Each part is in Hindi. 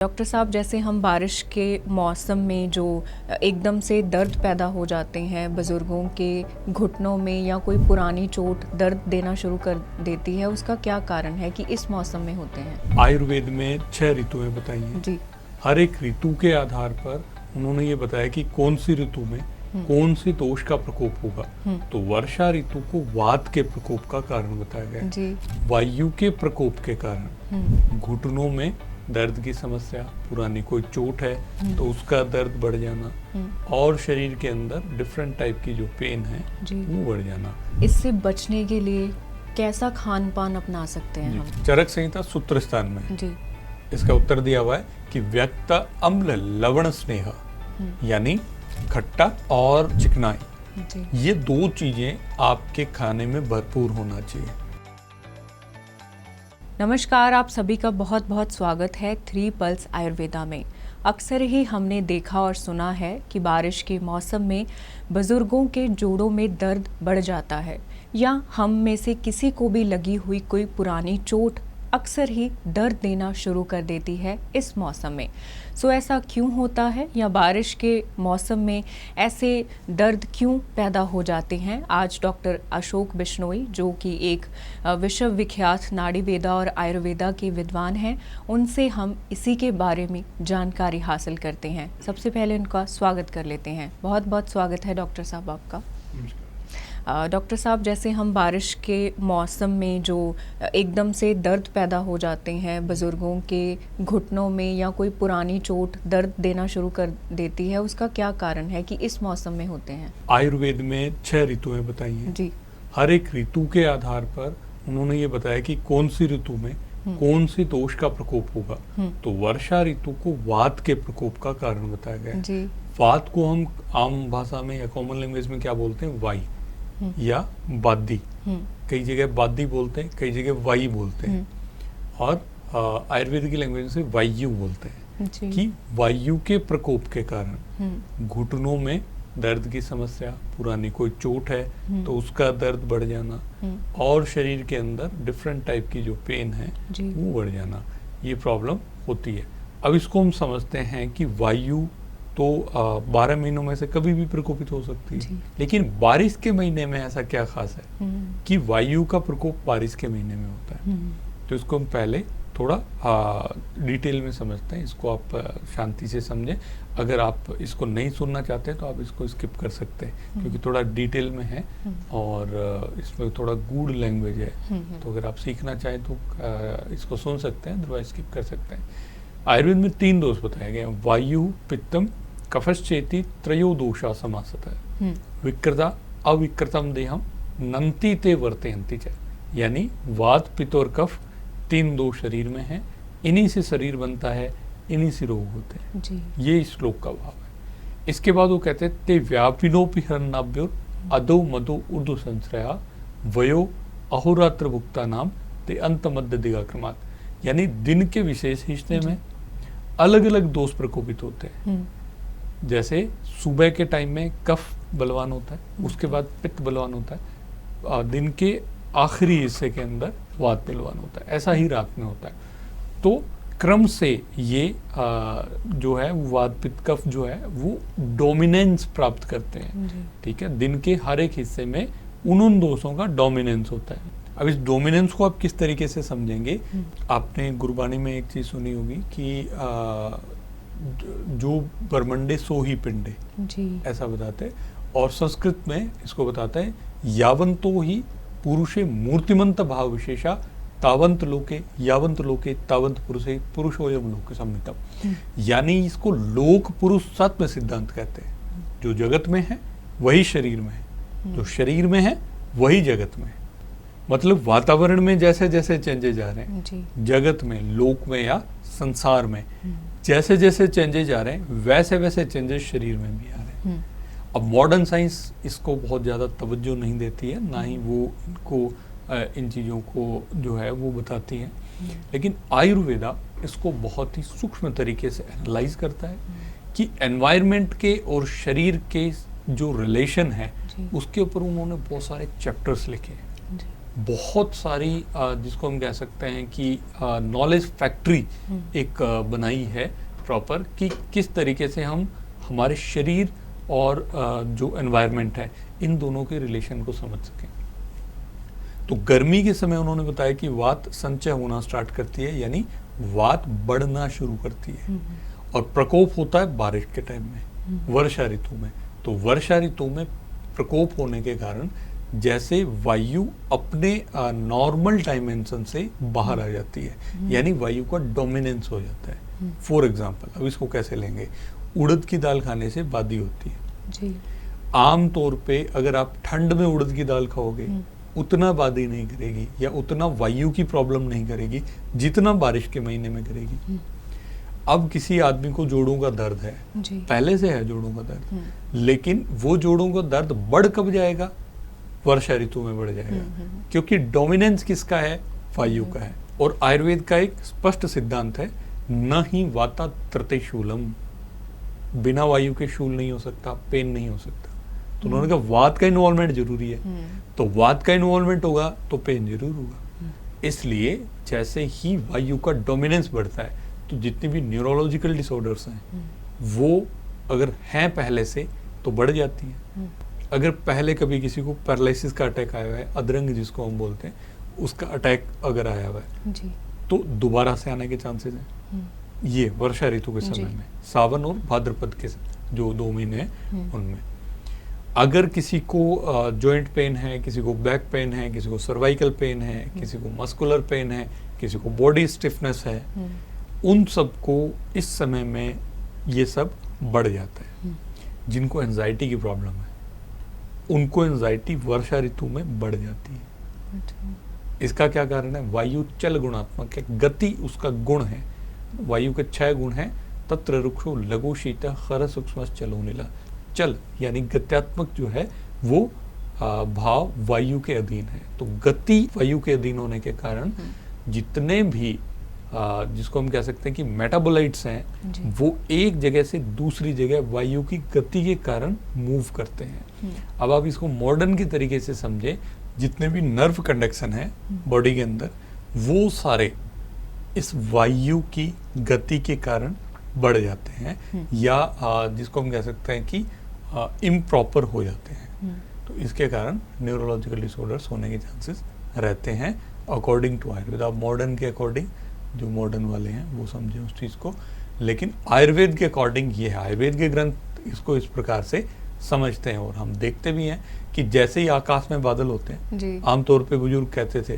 डॉक्टर साहब, जैसे हम बारिश के मौसम में जो एकदम से दर्द पैदा हो जाते हैं बुज़ुर्गों के घुटनों में, या कोई पुरानी चोट दर्द देना शुरू कर देती है, उसका क्या कारण है कि इस मौसम में होते हैं? आयुर्वेद में 6 ऋतुएं बताई हैं। जी। हर एक ऋतु के आधार पर उन्होंने ये बताया कि कौन सी ऋतु में कौन सी दोष का प्रकोप होगा। तो वर्षा ऋतु को वात के प्रकोप का कारण बताया गया है। जी। वायु के प्रकोप के कारण घुटनों में दर्द की समस्या, पुरानी कोई चोट है तो उसका दर्द बढ़ जाना, और शरीर के अंदर डिफरेंट टाइप की जो पेन है वो बढ़ जाना। इससे बचने के लिए कैसा खान पान अपना सकते हैं हम? चरक संहिता सूत्र स्थान में जी। इसका उत्तर दिया हुआ है कि व्यक्त अम्ल लवण स्नेह, यानी खट्टा और चिकनाई, जी। ये दो चीजें आपके खाने में भरपूर होना चाहिए। नमस्कार, आप सभी का बहुत बहुत स्वागत है 3 पल्स आयुर्वेदा में। अक्सर ही हमने देखा और सुना है कि बारिश के मौसम में बुजुर्गों के जोड़ों में दर्द बढ़ जाता है, या हम में से किसी को भी लगी हुई कोई पुरानी चोट अक्सर ही दर्द देना शुरू कर देती है इस मौसम में। सो ऐसा क्यों होता है, या बारिश के मौसम में ऐसे दर्द क्यों पैदा हो जाते हैं? आज डॉक्टर अशोक बिश्नोई, जो कि एक विश्व विख्यात नाड़ी वेदा और आयुर्वेदा के विद्वान हैं, उनसे हम इसी के बारे में जानकारी हासिल करते हैं। सबसे पहले उनका स्वागत कर लेते हैं। बहुत बहुत स्वागत है डॉक्टर साहब आपका। डॉक्टर साहब, जैसे हम बारिश के मौसम में जो एकदम से दर्द पैदा हो जाते हैं बुज़ुर्गों के घुटनों में, या कोई पुरानी चोट दर्द देना शुरू कर देती है, उसका क्या कारण है कि इस मौसम में होते हैं? आयुर्वेद में 6 ऋतुएं बताई हैं। जी। हर एक ऋतु के आधार पर उन्होंने ये बताया कि कौन सी ऋतु में कौन सी दोष का प्रकोप होगा। तो वर्षा ऋतु को वात के प्रकोप का कारण बताया गया है। जी। वात को हम आम भाषा में या कॉमन लैंग्वेज में क्या बोलते हैं? वाई या बादी। कई जगह बादी बोलते हैं, कई जगह वाई बोलते हैं, और आयुर्वेद की लैंग्वेज से वायु बोलते हैं। कि वायु के प्रकोप के कारण घुटनों में दर्द की समस्या, पुरानी कोई चोट है तो उसका दर्द बढ़ जाना, और शरीर के अंदर डिफरेंट टाइप की जो पेन है वो बढ़ जाना, ये प्रॉब्लम होती है। अब इसको हम समझते हैं कि वायु तो 12 महीनों में से कभी भी प्रकोपित हो सकती है, लेकिन बारिश के महीने में ऐसा क्या खास है कि वायु का प्रकोप बारिश के महीने में होता है। तो इसको हम पहले थोड़ा डिटेल में समझते हैं। इसको आप शांति से समझें। अगर आप इसको नहीं सुनना चाहते तो आप इसको स्किप कर सकते हैं, क्योंकि थोड़ा डिटेल में है और इसमें थोड़ा गूढ़ लैंग्वेज है। तो अगर आप सीखना चाहें तो इसको सुन सकते हैं, अदरवाइज स्किप कर सकते हैं। आयुर्वेद में 3 दोष बताए गए हैं। वायु, पित्तम, कफश्चेति त्रयो दोषा समासतः। विकृता अविकृतम देहम नंति ते वर्तयन्ति च, यानी वात, पित्त और कफ 3 दोष शरीर में हैं। इन्हीं से शरीर बनता है, इन्हीं से रोग होते हैं जी। ये इस श्लोक का भाव है। इसके बाद वो कहते हैं ते व्यापिनोपि हरणाभ्योर अदो मदो ऊर्ध्व संश्रया वयो अहोरात्र भुक्ता नाम ते अंत मध्य दिगाक्रमात्, यानी दिन के विशेष हिस्से में अलग अलग दोष प्रकोपित होते हैं। जैसे सुबह के टाइम में कफ बलवान होता है, उसके बाद पित्त बलवान होता है, दिन के आखिरी हिस्से के अंदर वात बलवान होता है, ऐसा ही रात में होता है। तो क्रम से ये जो है वात, पित्त, कफ जो है वो डोमिनेंस प्राप्त करते हैं। ठीक है, दिन के हर एक हिस्से में उन दोषों का डोमिनेंस होता है। अब इस डोमिनेंस को आप किस तरीके से समझेंगे? आपने गुरबाणी में एक चीज सुनी होगी कि जो बरमंडे सो ही पिंडे, ऐसा बताते हैं। और संस्कृत में इसको बताता है यावंतो ही पुरुषे मूर्तिमंत भाव विशेषा तावंत लोके यावंत लोके तावंत पुरुषे पुरुषोयम लोके संहितम, यानी इसको लोक पुरुष सत्व सिद्धांत कहते हैं। जो जगत में है वही शरीर में है, जो शरीर में है वही जगत में है। मतलब वातावरण में जैसे जैसे चेंजेज आ रहे हैं, जगत में, लोक में या संसार में जैसे जैसे चेंजेज आ रहे हैं, वैसे वैसे चेंजेस शरीर में भी आ रहे हैं। अब मॉडर्न साइंस इसको बहुत ज़्यादा तवज्जो नहीं देती है, ना ही वो इनको इन चीज़ों को जो है वो बताती है, लेकिन आयुर्वेदा इसको बहुत ही सूक्ष्म तरीके से एनालाइज करता है कि एनवायरनमेंट के और शरीर के जो रिलेशन है उसके ऊपर उन्होंने बहुत सारे चैप्टर्स लिखे हैं। बहुत सारी जिसको हम कह सकते हैं कि नॉलेज फैक्ट्री एक बनाई है प्रॉपर, कि किस तरीके से हम हमारे शरीर और जो एनवायरनमेंट है इन दोनों के रिलेशन को समझ सकें। तो गर्मी के समय उन्होंने बताया कि वात संचय होना स्टार्ट करती है, यानी वात बढ़ना शुरू करती है, और प्रकोप होता है बारिश के टाइम में, वर्षा ऋतु में। तो वर्षा ऋतु में प्रकोप होने के कारण जैसे वायु अपने नॉर्मल डायमेंशन से बाहर आ जाती है, यानी वायु का डोमिनेंस हो जाता है। फॉर एग्जाम्पल, अब इसको कैसे लेंगे, उड़द की दाल खाने से बादी होती है जी। आम तौर पे अगर आप ठंड में उड़द की दाल खाओगे उतना बादी नहीं करेगी या उतना वायु की प्रॉब्लम नहीं करेगी जितना बारिश के महीने में करेगी। अब किसी आदमी को जोड़ों का दर्द है जी। पहले से है जोड़ों का दर्द, लेकिन वो जोड़ों का दर्द बढ़ कब जाएगा, वर्षा ऋतु में बढ़ जाएगा, क्योंकि डोमिनेंस किसका है, वायु का है। और आयुर्वेद का एक स्पष्ट सिद्धांत है, न ही वाता त्रते शूलम, बिना वायु के शूल नहीं हो सकता, पेन नहीं हो सकता। तो उन्होंने कहा वात का इन्वॉल्वमेंट जरूरी है, तो वात का इन्वॉल्वमेंट होगा तो पेन जरूर होगा। इसलिए जैसे ही वायु का डोमिनेंस बढ़ता है तो जितनी भी न्यूरोलॉजिकल डिसऑर्डर्स हैं वो अगर हैं पहले से तो बढ़ जाती हैं। अगर पहले कभी किसी को पैरालिसिस का अटैक आया हुआ है, अधरंग जिसको हम बोलते हैं, उसका अटैक अगर आया हुआ है जी। तो दोबारा से आने के चांसेस हैं। ये वर्षा ऋतु के समय में, सावन और भाद्रपद के जो 2 महीने हैं उनमें। अगर किसी को जॉइंट पेन है, किसी को बैक पेन है, किसी को सर्वाइकल पेन है, किसी को मस्कुलर पेन है, किसी को बॉडी स्टिफनेस है, उन सब को इस समय में ये सब बढ़ जाता है। जिनको एंजाइटी की प्रॉब्लम है उनको एंजाइटी वर्षा ऋतु में बढ़ जाती है। इसका क्या कारण है, वायु चल गुणात्मक है, गति उसका गुण है। वायु के 6 गुण हैं, तत्र रुक्षो लघु शीत खर सूक्ष्म चलो नीला। चल यानी गत्यात्मक जो है वो भाव वायु के अधीन है। तो गति वायु के अधीन होने के कारण जितने भी जिसको हम कह सकते हैं कि मेटाबोलाइट्स हैं वो एक जगह से दूसरी जगह वायु की गति के कारण मूव करते हैं। अब आप इसको मॉडर्न के तरीके से समझें, जितने भी नर्व कंडक्शन है बॉडी के अंदर वो सारे इस वायु की गति के कारण बढ़ जाते हैं, या जिसको हम कह सकते हैं कि इम्प्रॉपर हो जाते हैं। तो इसके कारण न्यूरोलॉजिकल डिसऑर्डर्स होने के चांसेस रहते हैं अकॉर्डिंग टू आयुर्वेद। आप मॉडर्न के अकॉर्डिंग, जो मॉडर्न वाले हैं वो समझें उस चीज़ को, लेकिन आयुर्वेद के अकॉर्डिंग ये है। आयुर्वेद के ग्रंथ इसको इस प्रकार से समझते हैं और हम देखते भी हैं कि जैसे ही आकाश में बादल होते हैं, आमतौर पे बुजुर्ग कहते थे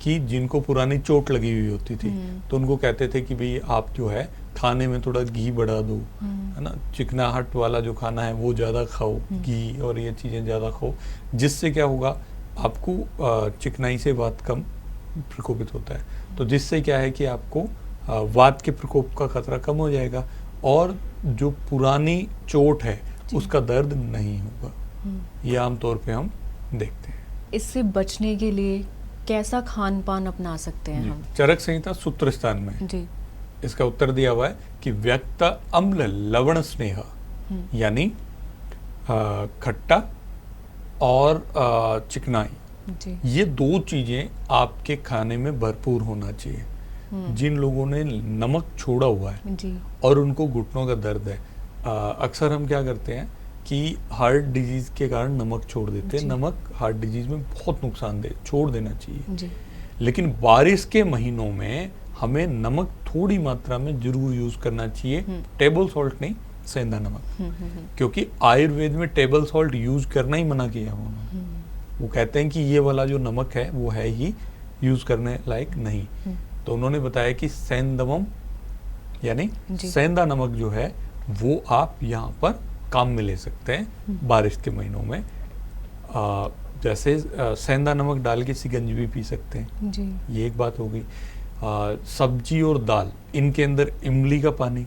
कि जिनको पुरानी चोट लगी हुई होती थी तो उनको कहते थे कि भाई आप जो है खाने में थोड़ा घी बढ़ा दो, है ना, चिकनाहट वाला जो खाना है वो ज़्यादा खाओ, घी और ये चीज़ें ज़्यादा खाओ, जिससे क्या होगा आपको चिकनाई से वात कम प्रकोपित होता है। तो जिससे क्या है कि आपको वात के प्रकोप का खतरा कम हो जाएगा और जो पुरानी चोट है उसका दर्द नहीं होगा। ये आमतौर पे हम देखते हैं। इससे बचने के लिए कैसा खान पान अपना सकते हैं हम? चरक संहिता सूत्र स्थान में जी। इसका उत्तर दिया हुआ है कि व्यक्त अम्ल लवण स्नेह, यानी खट्टा और चिकनाई, ये 2 चीजें आपके खाने में भरपूर होना चाहिए। जिन लोगों ने नमक छोड़ा हुआ है जी। और उनको घुटनों का दर्द है, अक्सर हम क्या करते हैं कि हार्ट डिजीज के कारण नमक छोड़ देते हैं। नमक हार्ट डिजीज में बहुत नुकसानदेह, छोड़ देना चाहिए जी। लेकिन बारिश के महीनों में हमें नमक थोड़ी मात्रा में जरूर यूज करना चाहिए। टेबल सॉल्ट नहीं, सेंधा नमक, क्योंकि आयुर्वेद में टेबल सॉल्ट यूज करना ही मना किया उन्होंने। वो कहते हैं कि ये वाला जो नमक है वो है ही यूज करने लायक नहीं। तो उन्होंने बताया कि सेंधवम यानी सेंधा नमक जो है वो आप यहाँ पर काम में ले सकते हैं बारिश के महीनों में। जैसे सेंधा नमक डाल के सिकंजी भी पी सकते हैं जी। ये एक बात हो गई। सब्जी और दाल, इनके अंदर इमली का पानी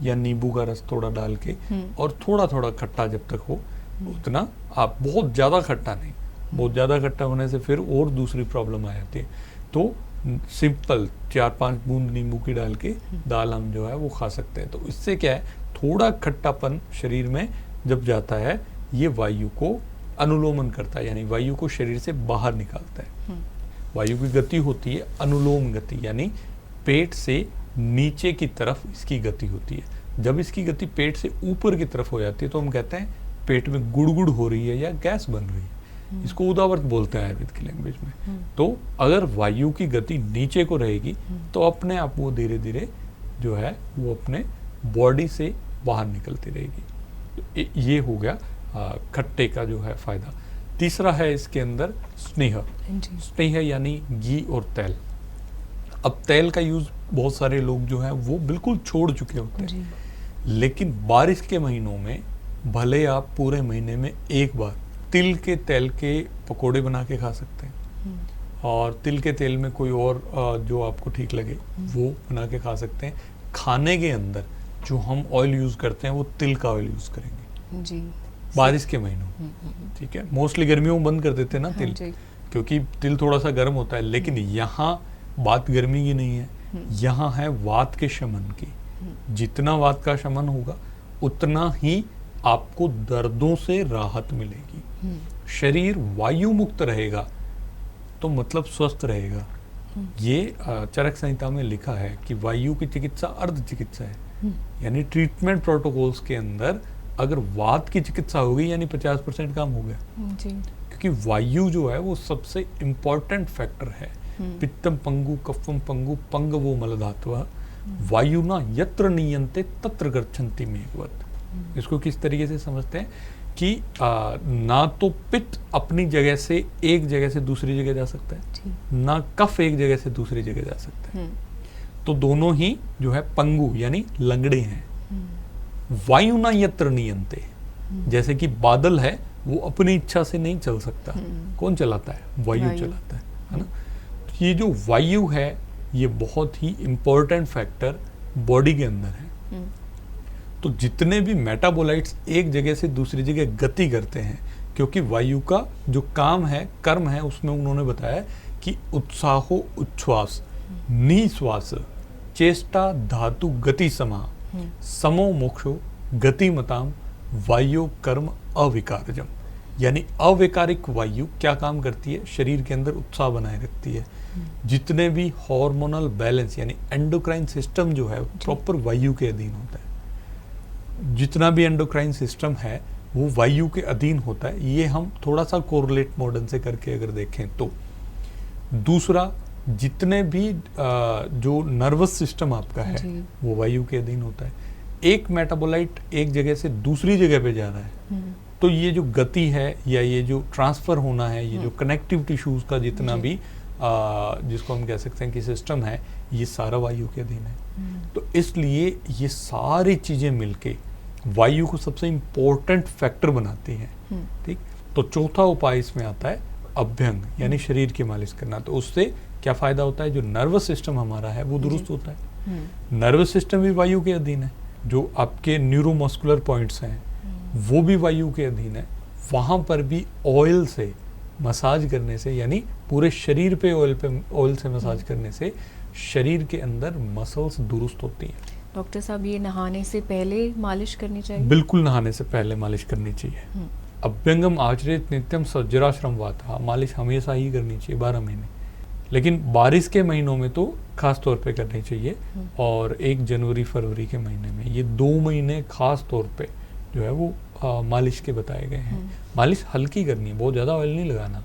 या नींबू का रस थोड़ा डाल के और थोड़ा थोड़ा खट्टा जब तक हो उतना, आप बहुत ज़्यादा खट्टा नहीं, बहुत ज़्यादा खट्टा होने से फिर और दूसरी प्रॉब्लम आ जाती है। तो सिंपल 4-5 बूंद नींबू की डाल के दाल हम जो है वो खा सकते हैं। तो इससे क्या है, थोड़ा खट्टापन शरीर में जब जाता है ये वायु को अनुलोमन करता है, यानी वायु को शरीर से बाहर निकालता है। वायु की गति होती है अनुलोम गति, यानी पेट से नीचे की तरफ इसकी गति होती है। जब इसकी गति पेट से ऊपर की तरफ हो जाती है तो हम कहते हैं पेट में गुड़गुड़ हो रही है या गैस बन रही है। इसको उदावर्त बोलते हैं आयुर्वेद की लैंग्वेज में। तो अगर वायु की गति नीचे को रहेगी तो अपने आप वो धीरे धीरे जो है वो अपने बॉडी से बाहर निकलती रहेगी। तो ये हो गया खट्टे का जो है फायदा। तीसरा है इसके अंदर स्नेह। स्नेह यानी घी और तेल। अब तेल का यूज बहुत सारे लोग जो है वो बिल्कुल छोड़ चुके होते हैं, लेकिन बारिश के महीनों में भले आप पूरे महीने में एक बार तिल के तेल के पकोड़े बना के खा सकते हैं, और तिल के तेल में कोई और जो आपको ठीक लगे वो बना के खा सकते हैं। खाने के अंदर जो हम ऑयल यूज करते हैं वो तिल का ऑयल यूज करेंगे जी, बारिश के महीनों। ठीक है, मोस्टली गर्मियों में बंद कर देते हैं ना तिल, क्योंकि तिल थोड़ा सा गर्म होता है, लेकिन यहाँ बात गर्मी की नहीं है, यहाँ है वात के शमन की। जितना वात का शमन होगा उतना ही आपको दर्दों से राहत मिलेगी। शरीर वायु मुक्त रहेगा तो मतलब स्वस्थ रहेगा। ये चरक संहिता में लिखा है कि वायु की चिकित्सा अर्ध चिकित्सा है, यानी ट्रीटमेंट प्रोटोकॉल्स के अंदर अगर वात की चिकित्सा हो गई यानी 50% काम हो गया जी। क्योंकि वायु जो है वो सबसे इम्पोर्टेंट फैक्टर है। पित्तम पंगु कफम पंगु पंग वो मलधात्वा वायु ना यत्र नियंते तत्र गच्छन्ति मेघवत। इसको किस तरीके से समझते हैं कि ना तो पित्त अपनी जगह से एक जगह से दूसरी जगह जा सकता है, ना कफ एक जगह से दूसरी जगह जा सकता है, तो दोनों ही जो है पंगु यानी लंगड़े हैं। वायु ना यत्र नियंते, जैसे कि बादल है वो अपनी इच्छा से नहीं चल सकता, कौन चलाता है? वायु चलाता है ना। ये जो वायु है ये बहुत ही इंपॉर्टेंट फैक्टर बॉडी के अंदर है। तो जितने भी मेटाबोलाइट्स एक जगह से दूसरी जगह गति करते हैं, क्योंकि वायु का जो काम है कर्म है उसमें उन्होंने बताया कि उत्साहो उच्छ्वास निश्वास चेष्टा धातु गति समा समो मोक्षो गतिमताम वायु कर्म अविकारजम। यानी अवैकारिक वायु क्या काम करती है? शरीर के अंदर उत्साह बनाए रखती है। जितने भी हार्मोनल बैलेंस यानी एंडोक्राइन सिस्टम जो है प्रॉपर वायु के अधीन होता है। जितना भी एंडोक्राइन सिस्टम है वो वायु के अधीन होता है। ये हम थोड़ा सा कोरिलेट मॉडर्न से करके अगर देखें तो। दूसरा, जितने भी जो नर्वस सिस्टम आपका है वो वायु के अधीन होता है। एक मेटाबोलाइट एक जगह से दूसरी जगह पे जा रहा है तो ये जो गति है या ये जो ट्रांसफर होना है, ये जो कनेक्टिव टिश्यूज का जितना भी जिसको हम कह सकते हैं कि सिस्टम है, ये सारा वायु के अधीन है। तो इसलिए ये सारी चीजें मिलके वायु को सबसे इम्पोर्टेंट फैक्टर बनाती हैं। ठीक, तो चौथा उपाय इसमें आता है अभ्यंग यानी शरीर की मालिश करना। तो उससे क्या फायदा होता है? जो नर्वस सिस्टम हमारा है वो दुरुस्त होता है। नर्वस सिस्टम भी वायु के अधीन है। जो आपके न्यूरोमस्कुलर पॉइंट्स हैं वो भी वायु के अधीन है। वहां पर भी ऑयल से मसाज करने से, यानी पूरे शरीर पे ऑयल से मसाज करने से शरीर के अंदर मसल्स दुरुस्त होती हैं। डॉक्टर साहब, ये नहाने से पहले मालिश करनी चाहिए? बिल्कुल नहाने से पहले मालिश करनी चाहिए। अभ्यंगम आचरित नित्यम सज्जराश्रम वाता, मालिश हमेशा ही करनी चाहिए 12 महीने। लेकिन बारिश के महीनों में तो खास तौर पे करनी चाहिए, और 1 जनवरी फरवरी के महीने में, ये 2 महीने खास तौर पे जो है वो मालिश के बताए गए हैं। मालिश हल्की करनी है, बहुत ज़्यादा ऑयल नहीं लगाना,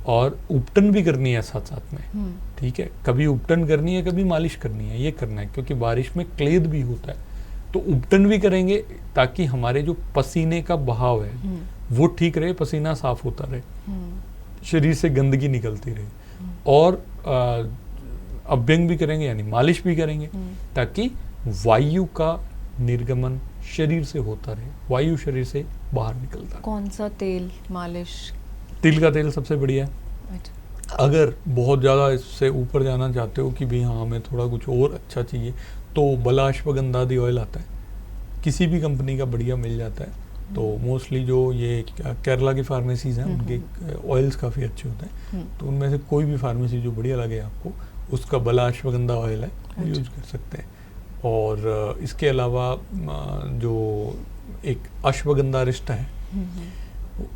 और उपटन भी करनी है साथ साथ में। ठीक है, कभी उपटन करनी है कभी मालिश करनी है, ये करना है, क्योंकि बारिश में क्लेद भी होता है। तो उपटन भी करेंगे ताकि हमारे जो पसीने का बहाव है वो ठीक रहे, पसीना साफ होता रहे, शरीर से गंदगी निकलती रहे। और अभ्यंग भी करेंगे यानी मालिश भी करेंगे ताकि वायु का निर्गमन शरीर से होता रहे, वायु शरीर से बाहर निकलता है। कौन सा तेल मालिश? तिल का तेल सबसे बढ़िया है। अगर बहुत ज़्यादा इससे ऊपर जाना चाहते हो कि भाई हाँ हमें थोड़ा कुछ और अच्छा चाहिए, तो बलाश्वगंधादि ऑयल आता है, किसी भी कंपनी का बढ़िया मिल जाता है। तो मोस्टली जो ये केरला की फार्मेसीज हैं उनके ऑयल्स काफ़ी अच्छे होते हैं। तो उनमें से कोई भी फार्मेसी जो बढ़िया लगे आपको, उसका बलाश्वगंधा ऑयल है वो यूज कर सकते हैं। और इसके अलावा जो एक अश्वगंधा रिष्टा है,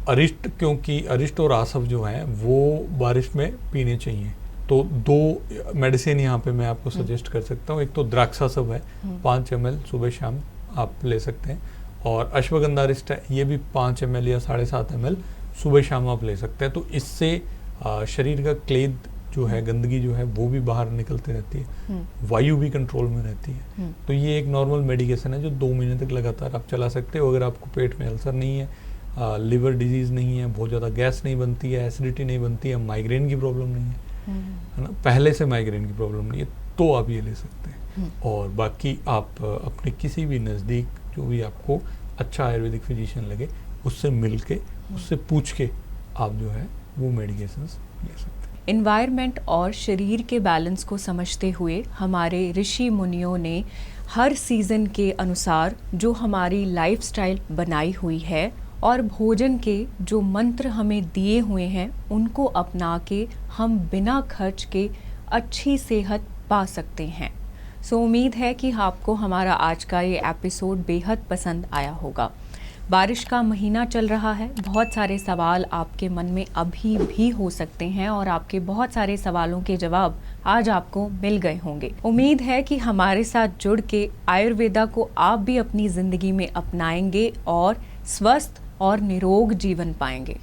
अरिष्ट, क्योंकि अरिष्ट और आसव जो हैं वो बारिश में पीने चाहिए। तो 2 मेडिसिन यहाँ पे मैं आपको सजेस्ट कर सकता हूँ। एक तो द्राक्षासव है, 5 ml सुबह शाम आप ले सकते हैं, और अश्वगंधा अरिष्ट है, ये भी 5 ml या 7.5 ml सुबह शाम आप ले सकते हैं। तो इससे शरीर का क्लेद जो है, गंदगी जो है वो भी बाहर निकलती रहती है, वायु भी कंट्रोल में रहती है। तो ये एक नॉर्मल मेडिकेशन है जो 2 महीने तक लगातार आप चला सकते हो। अगर आपको पेट में अल्सर नहीं है, लिवर डिजीज़ नहीं है, बहुत ज़्यादा गैस नहीं बनती है, एसिडिटी नहीं बनती है, माइग्रेन की प्रॉब्लम नहीं है ना, पहले से माइग्रेन की प्रॉब्लम नहीं है, तो आप ये ले सकते हैं। और बाकी आप अपने किसी भी नज़दीक जो भी आपको अच्छा आयुर्वेदिक फिजिशियन लगे उससे मिल के, उससे पूछ के आप जो है वो मेडिकेशंस ले सकते हैं। एनवायरनमेंट और शरीर के बैलेंस को समझते हुए हमारे ऋषि मुनियों ने हर सीज़न के अनुसार जो हमारी लाइफस्टाइल बनाई हुई है और भोजन के जो मंत्र हमें दिए हुए हैं उनको अपना के हम बिना खर्च के अच्छी सेहत पा सकते हैं। सो उम्मीद है कि आपको हमारा आज का ये एपिसोड बेहद पसंद आया होगा। बारिश का महीना चल रहा है, बहुत सारे सवाल आपके मन में अभी भी हो सकते हैं और आपके बहुत सारे सवालों के जवाब आज आपको मिल गए होंगे। उम्मीद है कि हमारे साथ जुड़ के आयुर्वेदा को आप भी अपनी ज़िंदगी में अपनाएंगे और स्वस्थ और निरोग जीवन पाएंगे।